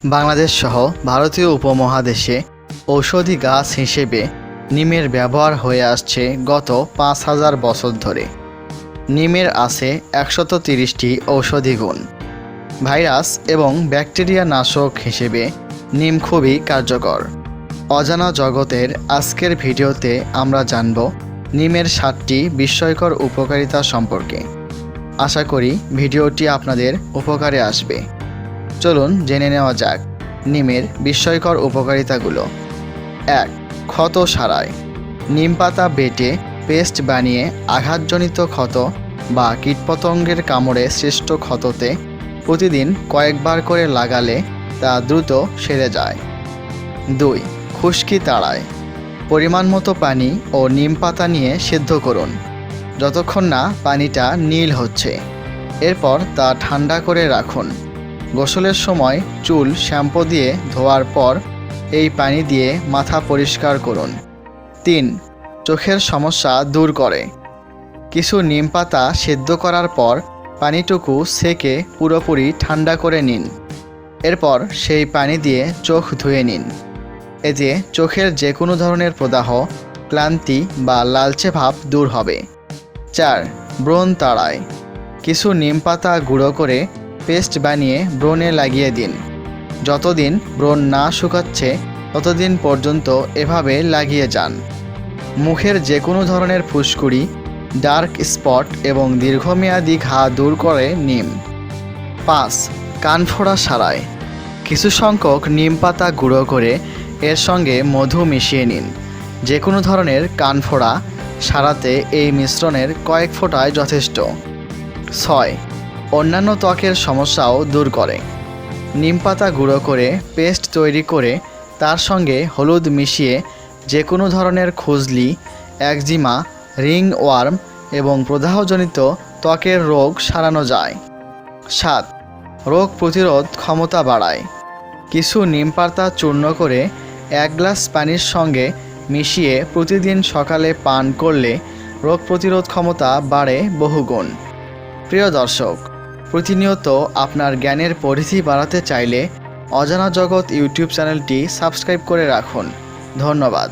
বাংলাদেশ সহ ভারতীয় উপমহাদেশে ঔষধি গাছ হিসেবে নিমের ব্যবহার হয়ে আসছে গত ৫,০০০ বছর ধরে। নিমের আছে ১৩০টি ঔষধি গুণ। ভাইরাস এবং ব্যাকটেরিয়া নাশক হিসেবে নিম খুবই কার্যকর। অজানা জগতের আজকের ভিডিওতে আমরা জানব নিমের ৭টি বিস্ময়কর উপকারিতা সম্পর্কে। আশা করি ভিডিওটি আপনাদের উপকারে আসবে। চলুন জেনে নেওয়া যাক নিমের বিস্ময়কর উপকারিতাগুলো। ১. ক্ষত সারায়। নিম পাতা বেটে পেস্ট বানিয়ে আঘাতজনিত ক্ষত বা কীটপতঙ্গের কামড়ে সৃষ্ট ক্ষততে প্রতিদিন কয়েকবার করে লাগালে তা দ্রুত সেরে যায়। ২. খুশকি তাড়ায়। পরিমাণ মতো পানি ও নিম পাতা নিয়ে সিদ্ধ করুন যতক্ষণ না পানিটা নীল হচ্ছে। এরপর তা ঠান্ডা করে রাখুন। গোসলের সময় চুল শ্যাম্পু দিয়ে ধোয়ার পর এই পানি দিয়ে মাথা পরিষ্কার করুন। ৩. চোখের সমস্যা দূর করে। কিছু নিম পাতা সেদ্ধ করার পর পানিটুকু সেকে পুরোপুরি ঠান্ডা করে নিন। এরপর সেই পানি দিয়ে চোখ ধুয়ে নিন। এতে চোখের যে কোনো ধরনের প্রদাহ, ক্লান্তি বা লালচে ভাব দূর হবে। ৪. ব্রণ তাড়ায়। কিছু নিম পাতা গুঁড়ো করে পেস্ট বানিয়ে ব্রণে লাগিয়ে দিন। যতদিন ব্রণ না শুকাচ্ছে ততদিন পর্যন্ত এভাবে লাগিয়ে যান। মুখের যে কোনো ধরনের ফুসকুড়ি, ডার্ক স্পট এবং দীর্ঘমেয়াদী ঘা দূর করে নিম। ৫. কানফোড়া সারায়। কিছু সংখ্যক নিম পাতা গুঁড়ো করে এর সঙ্গে মধু মিশিয়ে নিন। যে কোনো ধরনের কানফোড়া সারাতে এই মিশ্রণের কয়েক ফোঁটায় যথেষ্ট। ৬. অন্যান্য ত্বকের সমস্যাও দূর করে। নিম পাতা গুঁড়ো করে পেস্ট তৈরি করে তার সঙ্গে হলুদ মিশিয়ে যে কোনো ধরনের খুজলি, একজিমা, রিং ওয়ার্ম এবং প্রদাহজনিত ত্বকের রোগ সারানো যায়। ৭. রোগ প্রতিরোধ ক্ষমতা বাড়ায়। কিছু নিম পাতা চূর্ণ করে ১ গ্লাস পানির সঙ্গে মিশিয়ে প্রতিদিন সকালে পান করলে রোগ প্রতিরোধ ক্ষমতা বাড়ে বহুগুণ। প্রিয় দর্শক, প্রতিনিয়ত আপনার জ্ঞানের পরিধি বাড়াতে চাইলে অজানা জগৎ ইউটিউব চ্যানেলটি সাবস্ক্রাইব করে রাখুন। ধন্যবাদ।